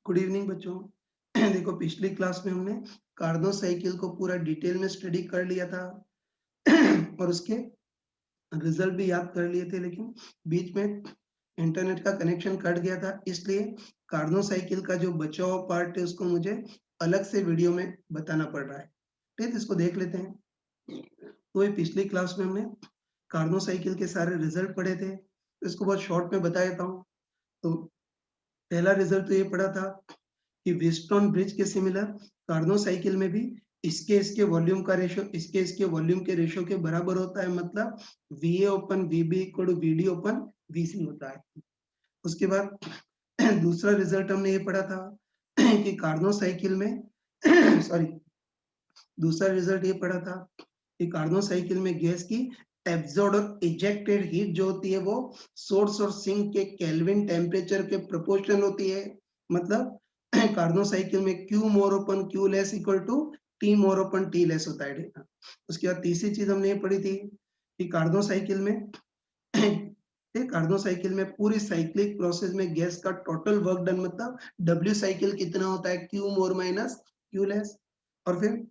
Good evening बच्चों। देखो पिछली क्लास में हमने कार्नो साइकिल को पूरा डिटेल में स्टडी कर लिया था और उसके रिजल्ट भी याद कर लिए थे, लेकिन बीच में इंटरनेट का कनेक्शन कट गया था, इसलिए कार्नो साइकिल का जो बचा हुआ पार्ट है उसको मुझे अलग से वीडियो में बताना पड़ रहा है। ठीक है, इसको देख लेते हैं। तो ये पिछली क्लास में हमने कार्नो साइकिल के सारे रिजल्ट पढ़े थे, तो इसको बहुत शॉर्ट में बता देता हूँ। तो पहला रिजल्ट तो ये पढ़ा था कि व्हीटस्टोन ब्रिज के सिमिलर कार्नो साइकिल में भी इसके वॉल्यूम का रेशो इसके वॉल्यूम के रेशो के बराबर होता है, मतलब VA upon VB equal to VD upon VC होता है। उसके बाद दूसरा रिजल्ट हमने ये पढ़ा था कि कार्नो साइकिल में सॉरी दूसरा रिजल्ट ये पढ़ा था कि कार्नो साइकिल में गैस की एब्जॉर्ब और इजेक्टेड हीट जो होती है वो सोर्स और सिंक के केल्विन टेम्परेचर के प्रोपोर्शनल होती है, मतलब कार्नो साइकिल में Q more upon Q less equal to T more upon T less होता है। उसके बाद तीसरी चीज हमने ये पढ़ी थी कि कार्नो साइकिल में कार्नो साइकिल में पूरी साइक्लिक प्रोसेस में गैस का टोटल वर्क डन मतलब W साइकिल कितना होता है, Q मोर माइनस Q लेस। और फिर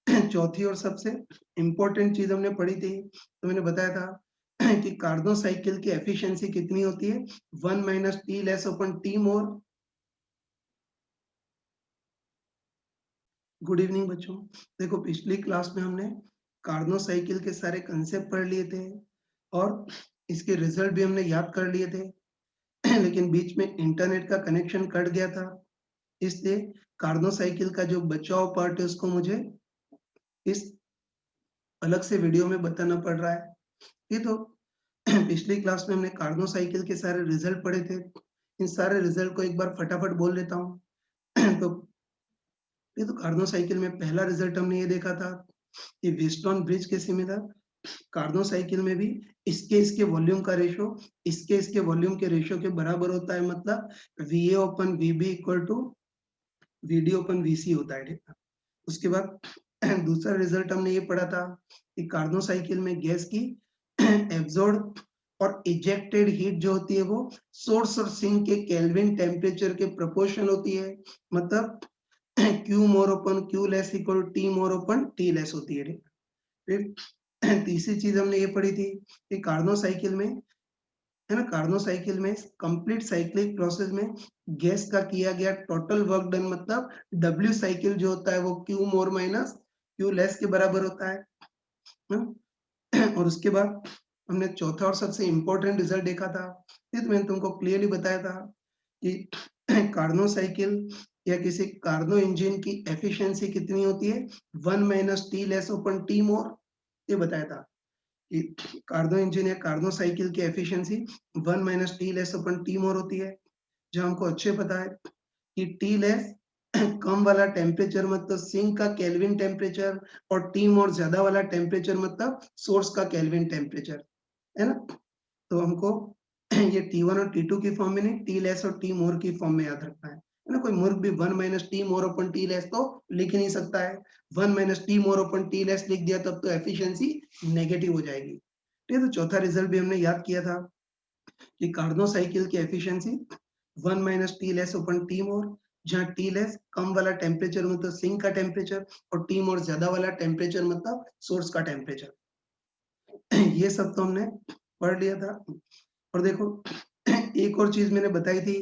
चौथी और सबसे इंपॉर्टेंट चीज हमने पढ़ी थी, तो मैंने बताया था कि कार्नो साइकिल की एफिशिएंसी कितनी होती है, 1 minus T less upon T मोर। गुड इवनिंग बच्चों। देखो पिछली क्लास में हमने कार्नो साइकिल के सारे कंसेप्ट पढ़ लिए थे और इसके रिजल्ट भी हमने याद कर लिए थे, लेकिन बीच में इंटरनेट का कनेक्शन कट गया था, इसलिए कार्नो साइकिल का जो बचाव पार्ट है उसको मुझे इस अलग से वीडियो में बताना पड़ रहा है। ये तो पिछली क्लास में हमने कार्नो साइकिल के सारे रिजल्ट पढ़े थे, इन सारे रिजल्ट को एक बार फटाफट बोल लेता हूँ। तो ये तो कार्नो साइकिल में पहला रिजल्ट हमने ये देखा था कि व्हीटस्टोन ब्रिज के सिमिलर कार्नो साइकिल में भी इसके वॉल्यूम का रेशो इसके वॉल्यूम के रेशो के बराबर होता है, मतलब VA upon VB equal to VD upon VC होता है। उसके बाद दूसरा रिजल्ट हमने ये पढ़ा था कि कार्नो साइकिल में गैस की एब्जॉर्ब और इजेक्टेड हीट जो होती है वो सोर्स और सिंक के केल्विन टेम्परेचर के प्रोपोर्शन होती है, मतलब Q more upon Q less equal T more upon T less होती है। फिर तीसरी चीज हमने ये पढ़ी थी कि कार्नो साइकिल में है ना, कार्नो साइकिल में कंप्लीट साइक्लिक प्रोसेस में गैस का किया गया टोटल वर्क डन मतलब W साइकिल जो होता है वो Q मोर माइनस Q लेस के बराबर होता है। और उसके बाद हमने चौथा और सबसे इंपॉर्टेंट रिजल्ट देखा था, ये तो मैंने तुमको क्लियरली बताया था कि कार्नो साइकिल या किसी कार्नो इंजन की एफिशिएंसी कितनी होती है, 1 minus T less upon T more. ये बताया था कि कार्नो इंजन या कार्नो साइकिल की efficiency 1 minus T less upon T more होती है, जो हमको अच्छे पता है कि टी लेस कम वाला टेम्परेचर मतलब सिंक का केल्विन टेम्परेचर और टी मोर ज्यादा वाला टेम्परेचर मतलब सोर्स का केल्विन टेम्परेचर, है ना। तो हमको ये T1 और T2 की फॉर्म में नहीं, टी लेस और टी मोर की फॉर्म में याद रखना है ना। कोई मूर्ख भी 1 माइनस टी मोर अपन टी लेस तो लिख नहीं सकता है, 1 माइनस टी मोर अपन टी लेस लिख दिया तब तो एफिशिएंसी नेगेटिव हो जाएगी। ठीक है, तो चौथा रिजल्ट भी हमने याद किया था कि कार्नो साइकिल की efficiency 1 minus T less upon T more, जहाँ टी लेस कम वाला टेम्परेचर मतलब सिंक का टेम्परेचर और टी मोर ज्यादा वाला टेम्परेचर मतलब सोर्स का टेम्परेचर। ये सब तो हमने पढ़ लिया था। और देखो एक और चीज मैंने बताई थी,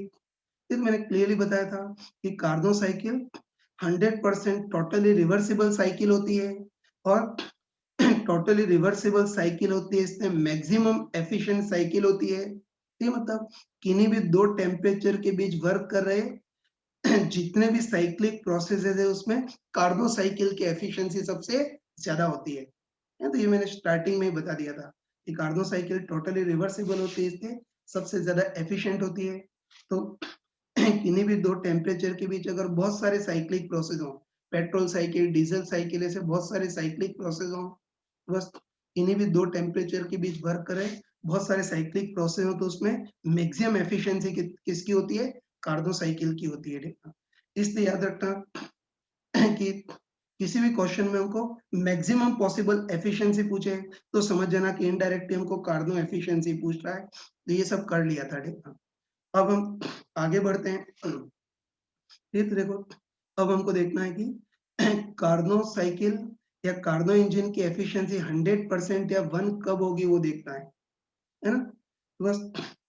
ये मैंने क्लियरली बताया था कि Carnot cycle 100% totally reversible cycle होती है और टोटली रिवर्सिबल साइकिल होती है, इसमें मैक्सिमम एफिशिएंट साइकिल होती है। ये मतलब किन्हीं भी दो टेम्परेचर के बीच वर्क कर रहे जितने भी साइक्लिक प्रोसेसेस है उसमें कार्नो साइकिल की एफिशिएंसी सबसे ज्यादा होती है। तो ये मैंने स्टार्टिंग में ही बता दिया था कि कार्नो साइकिल टोटली रिवर्सिबल होती है, इसलिए सबसे ज्यादा एफिशिएंट होती है। तो किन्हीं भी दो टेम्परेचर के बीच अगर बहुत सारे साइक्लिक प्रोसेस हो, पेट्रोल साइकिल डीजल साइकिल ऐसे बहुत सारे साइक्लिक प्रोसेस हो, बस किन्हीं भी दो टेम्परेचर के बीच वर्क करे, बहुत सारे साइक्लिक प्रोसेस हो, तो उसमें मैक्सिमम एफिशिएंसी किसकी होती है, कार्नो साइकिल की होती है। इसलिए याद रखना कि किसी भी क्वेश्चन में हमको मैक्सिमम पॉसिबल एफिशिएंसी पूछे तो समझ जाना कि इनडायरेक्टली हमको कार्नो एफिशिएंसी पूछ रहा है। तो ये सब कर लिया था। ठीक है, अब हम आगे बढ़ते हैं। ये तो देखो, अब हमको देखना है कि कार्नो साइकिल या कार्नो इंजन की एफिशिएंसी 100% या 1 कब होगी वो देखना है ना? तो बस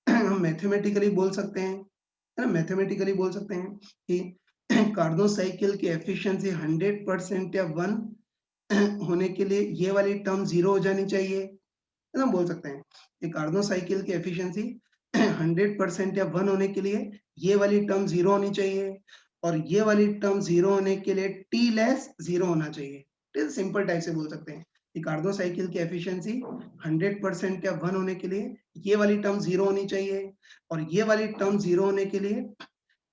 हम मैथमेटिकली बोल सकते हैं, है ना? मैथमेटिकली बोल सकते हैं कि कार्नो साइकिल की एफिशिएंसी 100% या 1 होने के लिए ये वाली टर्म 0 हो जानी चाहिए, है ना? बोल सकते हैं कि कार्नो साइकिल की एफिशिएंसी 100% या 1 होने के लिए ये वाली टर्म 0 होनी चाहिए और ये वाली टर्म 0 होने के लिए टी लेस 0 होना चाहिए। ठीक है? सिंपल टाइप से बोल सकते हैं कि कार्नो साइकिल की एफिशिएंसी 100% या 1 होने के लिए ये वाली टर्म 0 होनी चाहिए और ये वाली टर्म 0 होने के लिए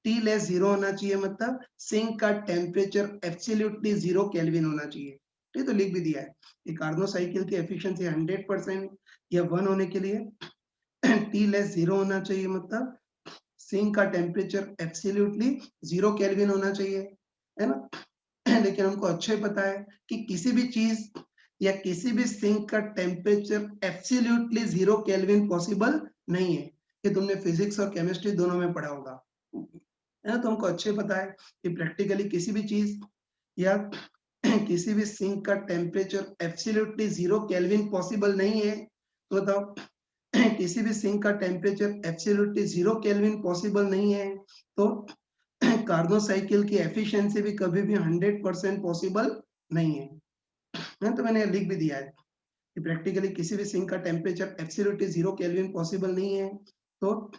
टी लेस 0 होना चाहिए, मतलब सिंक का टेम्परेचर एब्सोल्युटली 0 केल्विन होना चाहिए। ठीक है? तो लिख भी दिया है कि कार्नो साइकिल की एफिशिएंसी 100% या 1 होने के लिए टी लेस 0 होना चाहिए, मतलब सिंक का टेम्परेचर एब्सोल्युटली 0 केल्विन होना चाहिए, है ना? लेकिन हमको अच्छे पता है कि किसी भी चीज़ या किसी भी सिंक का टेम्परेचर एब्सोल्युटली 0 केल्विन पॉसिबल नहीं है। ये तुमने फिजिक्स और केमिस्ट्री दोनों में पढ़ा होगा। है ना? तो हमको अच्छे पता है कि प्रैक्टिकली किसी भी चीज़ या किसी भी सिंक का टेम्परेचर एब्सोल्युटली 0 केल्विन पॉसिबल नहीं है। तो बताओ, किसी भी सिंक का टेम्परेचर एब्सोल्युटली 0 केल्विन पॉसिबल नहीं है, तो कार्नो साइकिल की एफिशिएंसी भी कभी भी 100% पॉसिबल नहीं है। तो मैंने लिख भी दिया है कि प्रैक्टिकली किसी भी सिंक का टेम्परेचर एब्सोल्युटली 0 केल्विन पॉसिबल नहीं है, तो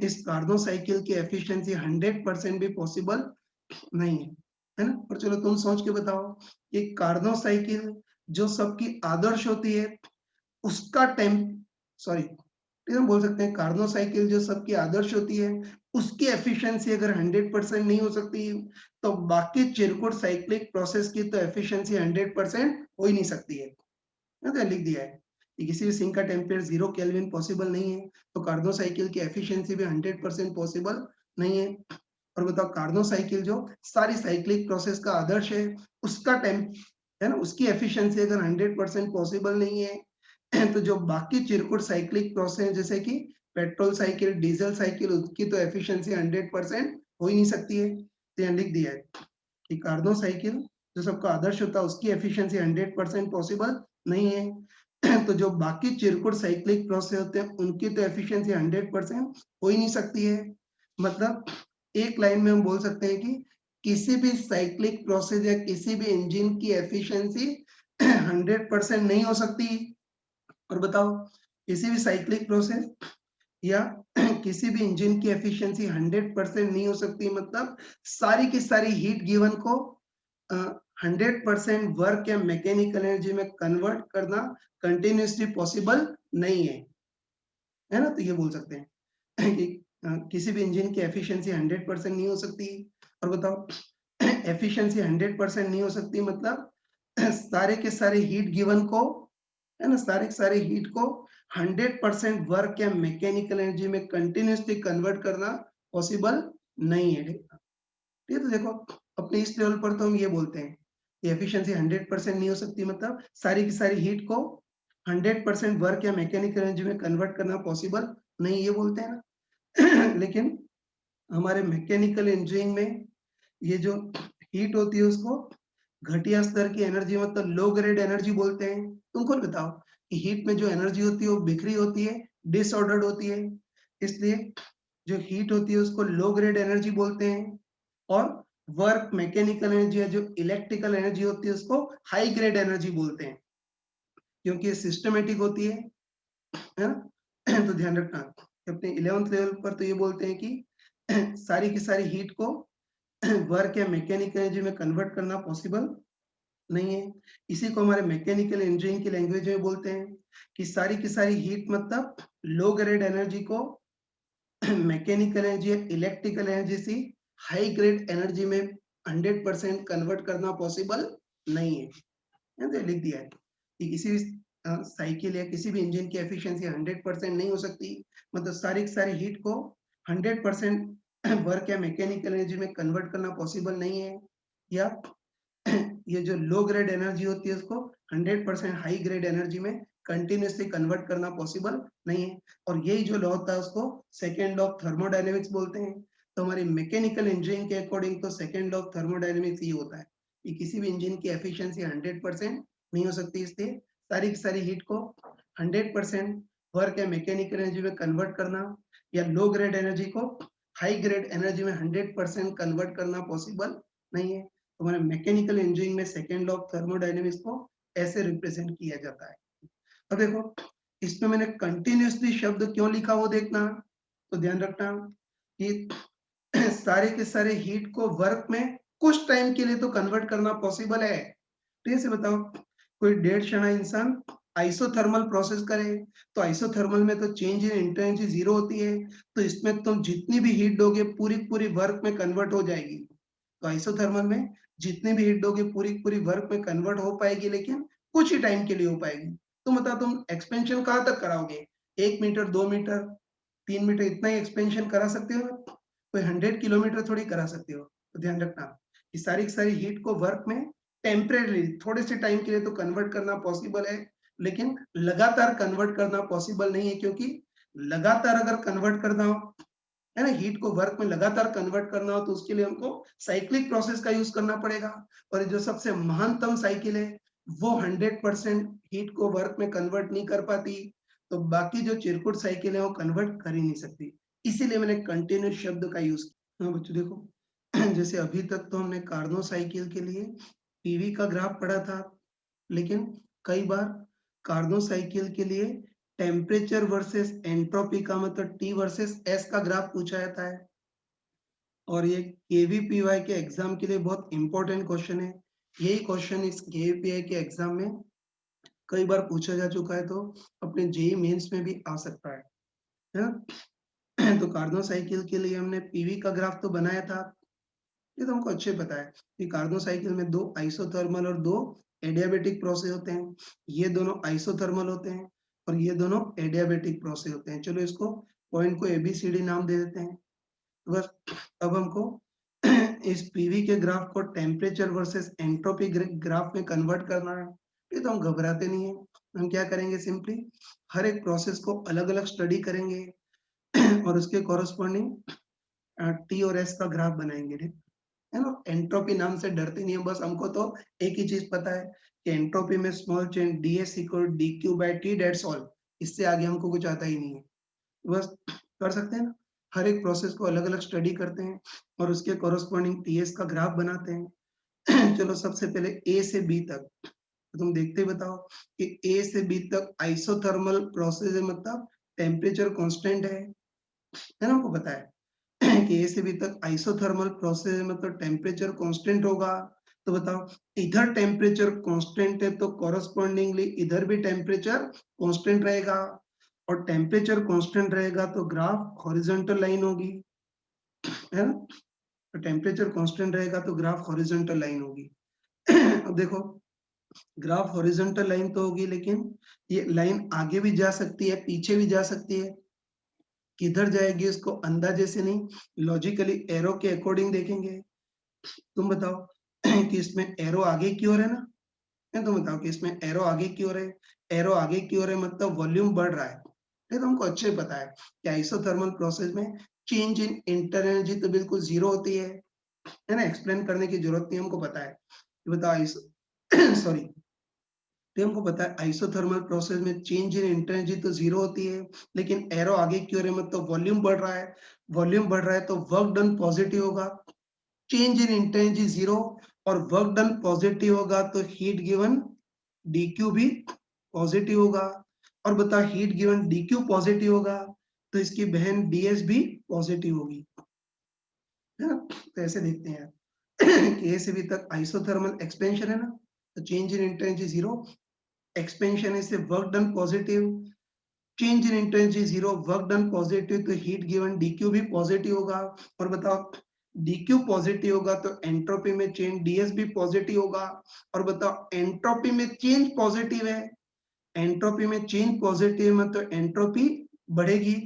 इस कार्नो साइकिल की एफिशिएंसी 100% भी पॉसिबल नहीं है ना? और चलो तुम सोच के बताओ कि कार्नो साइकिल जो सबकी आदर्श होती है, उसका टेम सॉरी, हम बोल सकते हैं कार्नो साइकिल जो सबकी आदर्श होती है, उसकी एफिशिएंसी अगर 100% नहीं हो सकती, तो बाकी चिरकुट साइक्लिक प्रोसेस की तो एफिशिएंसी 100% हो ही नहीं सकती है। तो लिख दिया है कि किसी भी सिंक का टेम्परेचर 0 केल्विन पॉसिबल नहीं है, तो कार्नो साइकिल की एफिशिएंसी भी 100% पॉसिबल नहीं है। और बताओ, कार्नो साइकिल जो सारी साइक्लिक प्रोसेस का आदर्श है, उसका है ना, उसकी एफिशिएंसी अगर 100% पॉसिबल नहीं है, तो जो बाकी चिरकुट साइक्लिक प्रोसेस जैसे कि पेट्रोल साइकिल, डीजल साइकिल, उसकी तो एफिशिएंसी 100% हो ही नहीं सकती है। तो यहाँ लिख दिया है कि कार्नो साइकिल जो सबका आदर्श होता है, उसकी एफिशिएंसी 100% पॉसिबल नहीं है। तो जो बाकी चिरकुट साइक्लिक प्रोसेस होते हैं, उनकी तो एफिशिएंसी 100% हो ही नहीं सकती है। मतलब एक लाइन में हम बोल सकते हैं कि किसी भी साइक्लिक प्रोसेस या किसी भी इंजन की एफिशिएंसी 100% नहीं हो सकती। और बताओ, किसी भी साइक्लिक प्रोसेस या किसी भी इंजन की एफिशिएंसी 100% नहीं हो सकती, मतलब सारी की सारी हीट गिवन को 100% वर्क या मैकेनिकल एनर्जी में कन्वर्ट करना कंटिन्यूअसली पॉसिबल नहीं है ना? तो ये बोल सकते हैं कि किसी भी इंजन की एफिशिएंसी 100% नहीं हो सकती। और बताओ, एफिशिएंसी 100% नहीं हो सकती, मतलब सारे के सारे हीट गिवन को, है ना, सारे के सारे हीट को 100% वर्क या मैकेनिकल एनर्जी में कंटिन्यूअसली कन्वर्ट करना पॉसिबल नहीं है। ठीक है? तो देखो, अपने इस लेवल पर तो हम ये बोलते हैं कि एफिशिएंसी 100% नहीं हो सकती, मतलब सारी की सारी हीट को 100% वर्क या मैकेनिकल एनर्जी में कन्वर्ट करना पॉसिबल नहीं, ये बोलते हैं ना। लेकिन हमारे मैकेनिकल इंजीनियरिंग में ये जो हीट होती है, उसको घटिया स्तर की एनर्जी, मतलब लो ग्रेड एनर्जी बोलते हैं। तुम खुद बताओ कि हीट में जो एनर्जी होती है वो बिखरी होती है, डिसऑर्डर्ड होती है, इसलिए जो हीट होती है उसको लो ग्रेड एनर्जी बोलते हैं। और वर्क, मैकेनिकल एनर्जी या जो इलेक्ट्रिकल एनर्जी होती है उसको हाई ग्रेड एनर्जी बोलते हैं, क्योंकि ये सिस्टमेटिक होती है ना? तो ध्यान रखना कि अपने 11th लेवल पर तो ये बोलते हैं कि सारी की सारी हीट को वर्क या मैकेनिकल एनर्जी में कन्वर्ट करना पॉसिबल नहीं है। इसी को हमारे मैकेनिकल इंजीनियरिंग की लैंग्वेज में बोलते हैं कि सारी की सारी हीट, मतलब लो ग्रेड एनर्जी को मैकेनिकल एनर्जी या इलेक्ट्रिकल एनर्जी से हाई ग्रेड एनर्जी में 100% कन्वर्ट करना पॉसिबल नहीं है। यहाँ पे लिख दिया है कि किसी भी साइकिल या किसी भी इंजन की एफिशिएंसी 100% नहीं हो सकती, मतलब सारी की सारी हीट को 100% वर्क या मैकेनिकल एनर्जी में कन्वर्ट करना पॉसिबल नहीं है। या ये जो लो ग्रेड एनर्जी होती है उसको 100% हाई ग्रेड एनर्जी में कंटिन्यूअसली कन्वर्ट करना पॉसिबल नहीं है। और यही जो लॉ होता है उसको सेकंड लॉ ऑफ थर्मोडायनेमिक्स बोलते हैं। तो हमारी मैकेनिकल इंजीनियरिंग के अकॉर्डिंग तो सेकंड लॉ ऑफ थर्मोडायनेमिक्स ये होता है कि किसी भी इंजन की एफिशिएंसी 100% नहीं हो सकती, इसलिए सारी की सारी हीट को 100% वर्क या मैकेनिकल एनर्जी में कन्वर्ट करना या लो ग्रेड एनर्जी को हाई ग्रेड एनर्जी में 100% कन्वर्ट करना पॉसिबल नहीं है। तो हमारे मैकेनिकल इंजीनियरिंग में सेकंड लॉ ऑफ थर्मोडायनेमिक्स को ऐसे रिप्रेजेंट किया जाता है। अब देखो इसमें मैंने कंटिन्यूअसली शब्द क्यों लिखा वो देखना, तो ध्यान रखना कि सारे के सारे हीट को वर्क में कुछ टाइम के लिए तो कन्वर्ट करना पॉसिबल है। तो ऐसे बताओ कोई 1.5 इंसान आइसोथर्मल प्रोसेस करे तो आइसोथर्मल में तो चेंज इन इंटेंसिटी जीरो होती है, तो इसमें तुम जितनी भी हीट दोगे पूरी पूरी वर्क में कन्वर्ट हो जाएगी। तो आइसोथर्मल में जितनी भी हीट दोगे पूरी पूरी वर्क में कन्वर्ट हो पाएगी, लेकिन कुछ ही टाइम के लिए हो पाएगी। तो मतलब तुम एक्सपेंशन कहाँ तक कराओगे, 1 मीटर 2 मीटर 3 मीटर इतना ही एक्सपेंशन करा सकते हो, कोई 100 किलोमीटर थोड़ी करा सकते हो। तो ध्यान रखना कि सारी की सारी हीट को वर्क में टेम्परेरी थोड़े से टाइम के लिए तो कन्वर्ट करना पॉसिबल है, लेकिन लगातार कन्वर्ट करना पॉसिबल नहीं है, क्योंकि लगातार अगर कन्वर्ट करना हो, है ना, हीट को वर्क में लगातार कन्वर्ट करना हो तो उसके लिए हमको साइक्लिक प्रोसेस का यूज करना पड़ेगा। और जो सबसे महानतम साइकिल है वो 100% हीट को वर्क में कन्वर्ट नहीं कर पाती, तो बाकी जो चिरकुट साइकिल है वो कन्वर्ट कर ही नहीं सकती। इसीलिए मैंने कंटिन्यूस शब्द का यूज किया। हाँ बच्चों देखो जैसे अभी तक तो हमने कार्नो साइकिल के लिए पीवी का ग्राफ पढ़ा था, लेकिन कई बार कार्नो साइकिल के लिए टेम्परेचर वर्सेस एंट्रोपी का मतलब टी वर्सेस एस का ग्राफ पूछा जाता है, और ये केवीपीवाई के एग्जाम के लिए बहुत इंपॉर्टेंट क्वेश्चन है। यही क्वेश्चन इस केवीपीआई के एग्जाम में कई बार पूछा जा चुका है, तो अपने जेई मेंस में भी आ सकता है ना। तो कार्नो साइकिल के लिए हमने पीवी का ग्राफ तो बनाया था, ये तो हमको अच्छे पता है कि कार्नो साइकिल में 2 आइसोथर्मल और 2 एडियाबेटिक प्रोसेस होते हैं। ये दोनों आइसोथर्मल होते हैं और ये दोनों एडियाबेटिक प्रोसेस होते हैं। चलो इसको पॉइंट को एबीसीडी नाम दे देते हैं। तो बस अब हमको इस पीवी के ग्राफ को टेम्परेचर वर्सेस एंट्रोपी ग्राफ में कन्वर्ट करना है। ये तो हम घबराते नहीं है, हम क्या करेंगे, सिंपली हर एक प्रोसेस को अलग अलग स्टडी करेंगे और उसके कॉरस्पॉन्डिंग टी और एस का ग्राफ बनाएंगे, है ना। एंट्रोपी नाम से डरते नहीं है, बस हमको तो एक ही चीज पता है कि एंट्रोपी में small change ds equal dq by t, that's all. इससे आगे हमको कुछ आता ही नहीं है। बस कर सकते हैं ना, हर एक प्रोसेस को अलग अलग स्टडी करते हैं और उसके कॉरस्पॉन्डिंग टीएस का ग्राफ बनाते हैं। चलो सबसे पहले ए से बी तक, तो तुम देखते ही बताओ कि ए से बी तक आइसोथर्मल प्रोसेस है, मतलब टेम्परेचर कांस्टेंट है ना, हमको पता है कि ए से बी तक आइसोथर्मल प्रोसेस है, मतलब टेम्परेचर कांस्टेंट होगा। तो बताओ इधर टेम्परेचर कांस्टेंट है तो कॉरस्पॉन्डिंगली इधर भी टेम्परेचर कांस्टेंट रहेगा, और टेम्परेचर कांस्टेंट रहेगा तो ग्राफ हॉरिजॉन्टल लाइन होगी, है ना। तो टेम्परेचर कांस्टेंट रहेगा तो ग्राफ हॉरिजॉन्टल लाइन होगी। अब देखो ग्राफ हॉरिजॉन्टल लाइन तो होगी, लेकिन ये लाइन आगे भी जा सकती है पीछे भी जा सकती है। किधर जाएगी इसको अंदाजे से नहीं, लॉजिकली एरो के अकॉर्डिंग देखेंगे। तुम बताओ कि इसमें एरो आगे की ओर है ना, तुम बताओ कि इसमें एरो आगे की ओर है, एरो आगे की ओर है मतलब वॉल्यूम बढ़ रहा है। ये तो हमको अच्छे पता है कि आइसोथर्मल प्रोसेस में चेंज इन इंटर एनर्जी तो बिल्कुल जीरो होती है ना, एक्सप्लेन करने की जरूरत नहीं, हमको पता है। ये बताओ आइसो सॉरी तो हमको पता है आइसोथर्मल प्रोसेस में चेंज इन इंटर एनर्जी तो जीरो होती है, लेकिन एरो आगे की ओर है मतलब वॉल्यूम बढ़ रहा है, वॉल्यूम बढ़ रहा है तो वर्क डन पॉजिटिव होगा। Change in inter energy zero और वर्क डन पॉजिटिव होगा तो हीट गिवन dq भी पॉजिटिव होगा। और बता हीट गिवन dq पॉजिटिव होगा तो इसकी बहन ds भी पॉजिटिव होगी, है ना। तो ऐसे देखते हैं कि ए से बी तक आइसोथर्मल एक्सपेंशन है ना, तो change in intensity zero, expansion है से work done positive, change in intensity zero work done positive तो हीट गिवन dq भी पॉजिटिव होगा। और बताओ dq पॉजिटिव होगा तो एंट्रोपी में चेंज ds भी पॉजिटिव होगा। और बताओ एंट्रोपी में चेंज पॉजिटिव है, एंट्रोपी में चेंज पॉजिटिव में तो एंट्रोपी बढ़ेगी,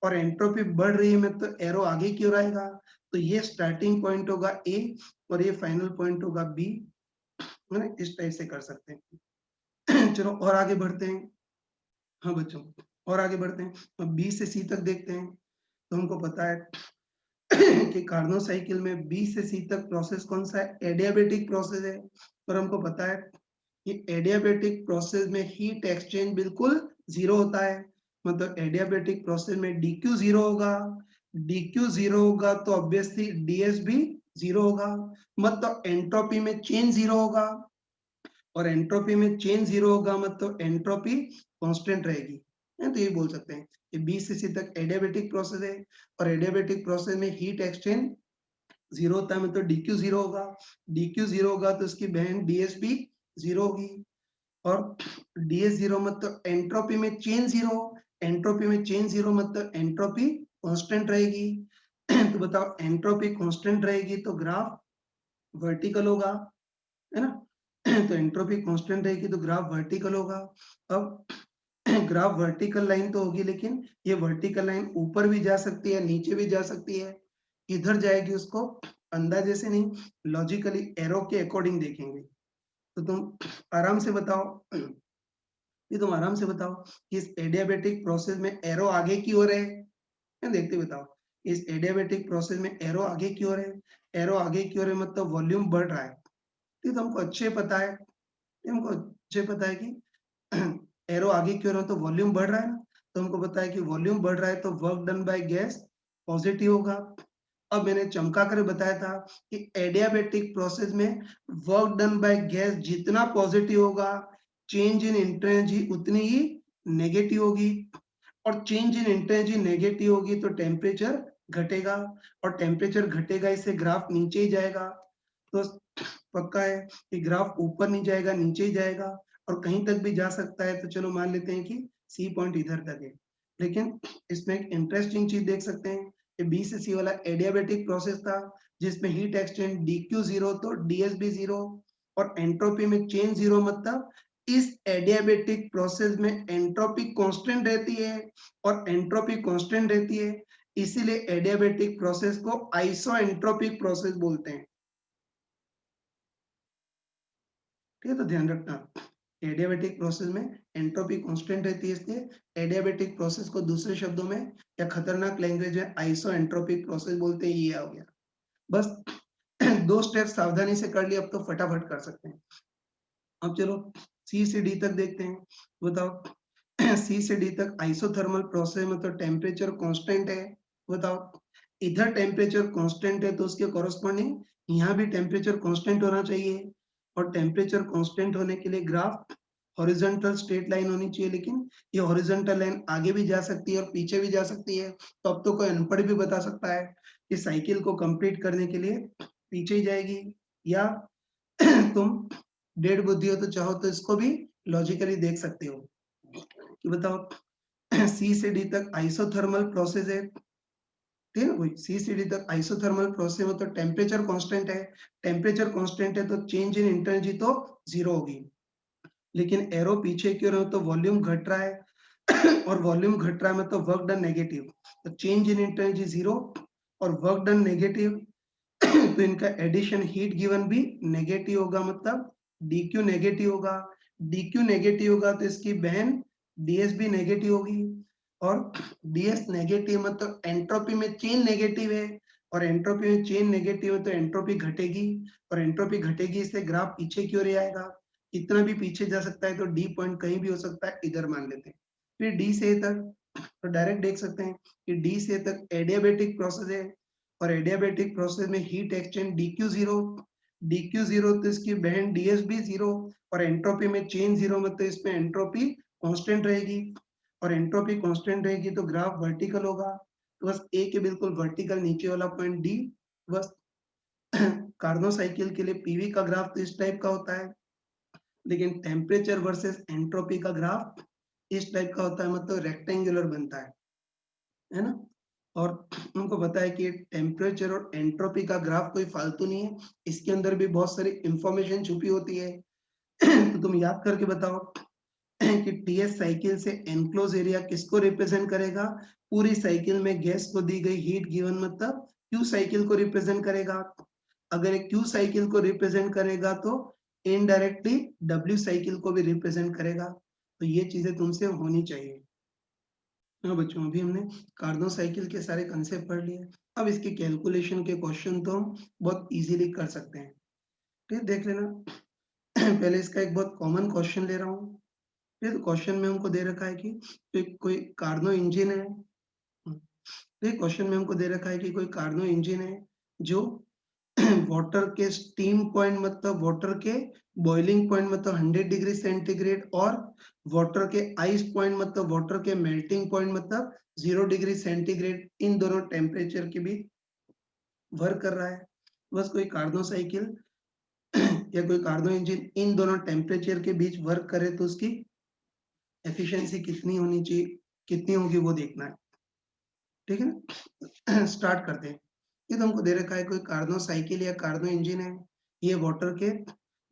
और एंट्रोपी बढ़ रही है में तो एरो आगे की ओर आएगा। तो ये स्टार्टिंग पॉइंट होगा ए और ये फाइनल पॉइंट होगा बी, है ना। इस टाइप से कर सकते हैं। चलो और आगे बढ़ते हैं। हाँ बच्चों और आगे बढ़ते हैं, अब बी से सी तक देखते हैं। तो हमको पता है कि कार्नो साइकिल में बी से सी तक प्रोसेस कौन सा है, एडियाबेटिक प्रोसेस है। और हमको पता है कि एडियाबेटिक प्रोसेस में हीट एक्सचेंज बिल्कुल जीरो होता है, मतलब एडियाबेटिक प्रोसेस में डीक्यू जीरो होगा, डीक्यू जीरो होगा तो ऑब्वियसली डीएस भी जीरो होगा, मतलब एंट्रोपी में चेंज जीरो होगा, और एंट्रोपी में चेंज जीरो होगा मतलब एंट्रोपी कांस्टेंट रहेगी। तो ये बोल सकते हैं कि बी से सी तक एडियाबेटिक प्रोसेस है, और एडियाबेटिक प्रोसेस में हीट एक्सचेंज जीरो होता है, मतलब डीक्यू जीरो होगा, डीक्यू जीरो होगा तो इसकी बहन डीएस भी जीरो होगी, और डीएस जीरो मतलब एंट्रोपी में चेंज जीरो, एंट्रोपी में चेंज जीरो मतलब एंट्रोपी कांस्टेंट रहेगी। तो बताओ एंट्रोपी कांस्टेंट रहेगी तो ग्राफ वर्टिकल होगा, है ना। तो एंट्रोपी कांस्टेंट रहेगी तो ग्राफ वर्टिकल होगा। अब ग्राफ वर्टिकल लाइन तो होगी, लेकिन ये वर्टिकल लाइन ऊपर भी जा सकती है, नीचे भी जा सकती है, किधर जाएगी उसको अंदाजे से नहीं, लॉजिकली एरो के अकॉर्डिंग देखेंगे। तो तुम आराम से बताओ, ये तुम आराम से बताओ कि इस एडियाबेटिक प्रोसेस में एरो आगे की ओर है, देखते बताओ, इस एडियाबेटिक प्रोसेस में एरो आगे की ओर है, एरो आगे की ओर है मतलब वॉल्यूम बढ़ रहा है। तो हमको अच्छे पता है, हमको अच्छे पता है कि एरो आगे की ओर है तो वॉल्यूम बढ़ रहा है ना, तो हमको पता है कि वॉल्यूम बढ़ रहा है तो work done by gas positive होगा। अब मैंने चमका कर बताया था कि एडियाबेटिक प्रोसेस में वर्क डन बाय गैस जितना पॉजिटिव होगा, चेंज इन इंटेंसिटी उतनी ही नेगेटिव होगी, और चेंज इन इंटेंसिटी नेगेटिव होगी तो टेम्परेचर घटेगा, और टेम्परेचर घटेगा इससे ग्राफ नीचे ही जाएगा। तो पक्का है कि ग्राफ ऊपर नहीं जाएगा, नीचे ही जाएगा, और कहीं तक भी जा सकता है। तो चलो मान लेते हैं कि सी पॉइंट इधर तक है, लेकिन इसमें एक इंटरेस्टिंग चीज देख सकते हैं कि बी से सी वाला एडियाबेटिक प्रोसेस था जिसमें हीट एक्सचेंज डीक्यू जीरो तो डीएस भी जीरो, और एंट्रोपी में चेंज जीरो, मतलब इस एडियाबेटिक प्रोसेस में एंट्रोपी कांस्टेंट रहती है, और एंट्रोपी कांस्टेंट रहती है इसीलिए एडियाबेटिक प्रोसेस को आइसोएंट्रोपिक प्रोसेस बोलते हैं। ठीक है, तो ध्यान रखना एडियाबेटिक प्रोसेस में एंट्रोपी कांस्टेंट रहती है, इसलिए एडियाबेटिक प्रोसेस को दूसरे शब्दों में या खतरनाक लैंग्वेज में आइसोएंट्रोपिक प्रोसेस बोलते हैं। ये हो गया बस। दो स्टेप सावधानी से कर लिए, अब तो फटाफट कर सकते हैं। अब चलो सी से डी तक देखते हैं, बताओ सी से डी तक आइसोथर्मल प्रोसेस में तो टेम्परेचर कांस्टेंट है, बताओ इधर टेम्परेचर कांस्टेंट है तो उसके कॉरेस्पॉन्डिंग यहाँ भी टेम्परेचर कांस्टेंट होना चाहिए, और टेम्परेचर कांस्टेंट होने के लिए ग्राफ हॉरिजॉन्टल स्ट्रेट लाइन होनी चाहिए, लेकिन ये हॉरिजॉन्टल लाइन आगे भी जा सकती है और पीछे भी जा सकती है। तो अब तो कोई अनपढ़ भी बता सकता है कि साइकिल को कंप्लीट करने के लिए पीछे ही जाएगी, या तुम डेढ़ बुद्धि हो तो चाहो तो इसको भी लॉजिकली देख सकते हो कि बताओ सी से डी तक आइसोथर्मल प्रोसेस है, ठीक है, वही सी से डी तक आइसोथर्मल प्रोसेस में तो टेम्परेचर कांस्टेंट है, टेम्परेचर कांस्टेंट है तो चेंज इन इंटेंसिटी तो जीरो होगी, लेकिन एरो पीछे की ओर है तो वॉल्यूम घट रहा है और वॉल्यूम घट रहा है मतलब वर्क डन नेगेटिव, तो चेंज इन इंटेंसिटी जीरो और वर्क डन नेगेटिव, तो इनका एडिशन हीट गिवन भी नेगेटिव होगा, मतलब dq नेगेटिव होगा, dq नेगेटिव होगा तो इसकी बहन ds भी नेगेटिव होगी, और ds नेगेटिव मतलब एंट्रोपी में चेंज नेगेटिव है, और एंट्रोपी में चेंज नेगेटिव है तो एंट्रोपी घटेगी, और एंट्रोपी घटेगी इससे ग्राफ पीछे की ओर आएगा, इतना भी पीछे जा सकता है तो डी पॉइंट कहीं भी हो सकता है, इधर मान लेते हैं। फिर डी से तक तो डायरेक्ट देख सकते हैं कि डी से तक एडियाबेटिक प्रोसेस है, और एडियाबेटिक प्रोसेस में heat exchange dQ zero, dQ zero तो इसकी बहन डीएस भी जीरो, और एंट्रोपी में चेंज जीरो मतलब इसमें एंट्रोपी कांस्टेंट रहेगी, और एंट्रोपी कांस्टेंट रहेगी तो ग्राफ वर्टिकल होगा। तो बस ए के बिल्कुल वर्टिकल नीचे वाला पॉइंट डी, बस कार्नो साइकिल के लिए पीवी का ग्राफ तो इस टाइप का होता है, लेकिन टेम्परेचर वर्सेस एंट्रोपी का ग्राफ इस टाइप का होता है, मतलब रेक्टेंगुलर बनता है ना। और उनको पता है कि टेम्परेचर और एंट्रोपी का ग्राफ कोई फालतू नहीं है, इसके अंदर भी बहुत सारी इंफॉर्मेशन छुपी होती है। तो तुम याद करके बताओ कि टीएस साइकिल से एनक्लोज एरिया किसको रिप्रेजेंट करेगा, पूरी साइकिल में गैस को दी गई हीट गिवन मतलब क्यू साइकिल को रिप्रेजेंट करेगा, अगर क्यू साइकिल को रिप्रेजेंट करेगा तो इनडायरेक्टली डब्ल्यू साइकिल को भी रिप्रेजेंट करेगा, तो ये चीजें तुमसे होनी चाहिए। हाँ बच्चों, अभी हमने कार्नोट साइकिल के सारे कंसेप्ट पढ़ लिए। अब इसके कैलकुलेशन के क्वेश्चन तो हम बहुत इजीली कर सकते हैं। ठीक, देख लेना। पहले इसका एक बहुत कॉमन क्वेश्चन ले रहा हूँ। ठीक, तो क्वेश्चन में हमको दे रखा है कि कोई कार्नो इंजन है। ठीक, क्वेश्चन में हमको दे रखा है कि कोई कार्नो इंजन है जो वाटर के स्टीम पॉइंट मतलब वाटर के बॉइलिंग पॉइंट मतलब 100 डिग्री सेंटीग्रेड और वाटर के आइस पॉइंट मतलब वाटर के मेल्टिंग पॉइंट मतलब 0 डिग्री सेंटीग्रेड, इन दोनों टेम्परेचर के बीच वर्क कर रहा है। बस कोई कार्नो साइकिल या कोई कार्नो इंजन इन दोनों टेम्परेचर के बीच वर्क करे तो उसकी एफिशिएंसी कितनी होनी चाहिए, कितनी होगी वो देखना है। ठीक है ना? स्टार्ट करते हैं। ये तो हमको दे रखा है कोई कार्नो साइकिल या कार्नो इंजन है। ये वाटर के